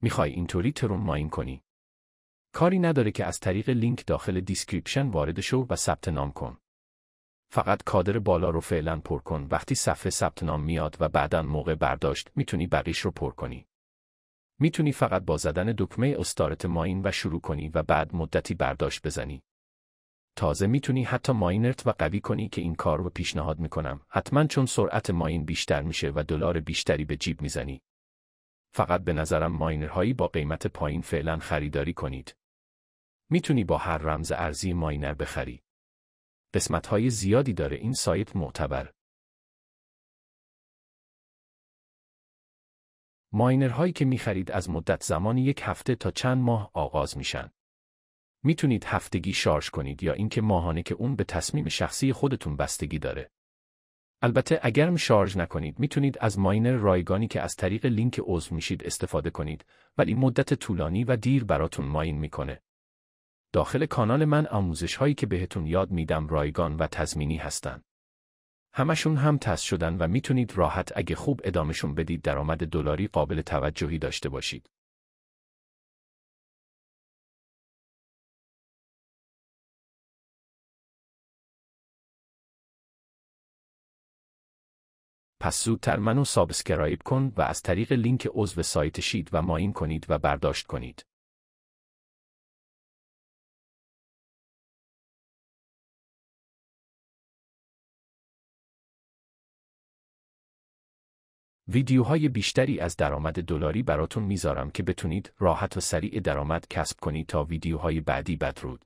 میخوای اینطوری ترون ماین کنی؟ کاری نداره که از طریق لینک داخل دیسکریپشن وارد شو و ثبت نام کن. فقط کادر بالا رو فعلا پر کن. وقتی صفحه ثبت نام میاد و بعداً موقع برداشت میتونی بقیش رو پر کنی. میتونی فقط با زدن دکمه استارت ماین و شروع کنی و بعد مدتی برداشت بزنی. تازه میتونی حتی ماینرت و قوی کنی که این کار رو پیشنهاد میکنم. حتما چون سرعت ماین بیشتر میشه و دلار بیشتری به جیب میزنی. فقط به نظرم ماینرهایی با قیمت پایین فعلا خریداری کنید. میتونی با هر رمز ارزی ماینر بخری. قسمت‌های زیادی داره این سایت معتبر. ماینرهایی که می‌خرید از مدت زمانی 1 هفته تا چند ماه آغاز میشن. میتونید هفتگی شارژ کنید یا اینکه ماهانه که اون به تصمیم شخصی خودتون بستگی داره. البته اگرم شارژ نکنید میتونید از ماینر رایگانی که از طریق لینک عضو میشید استفاده کنید، ولی مدت طولانی و دیر براتون ماین میکنه. داخل کانال من آموزش‌هایی که بهتون یاد میدم رایگان و تضمینی هستن. همشون هم تست شدن و میتونید راحت اگه خوب ادامهشون بدید درآمد دلاری قابل توجهی داشته باشید. پس زودتر منو سابسکرایب کن و از طریق لینک عضو سایت شید و ماین کنید و برداشت کنید. ویدیوهای بیشتری از درآمد دلاری براتون میذارم که بتونید راحت و سریع درآمد کسب کنید. تا ویدیوهای بعدی بدرود.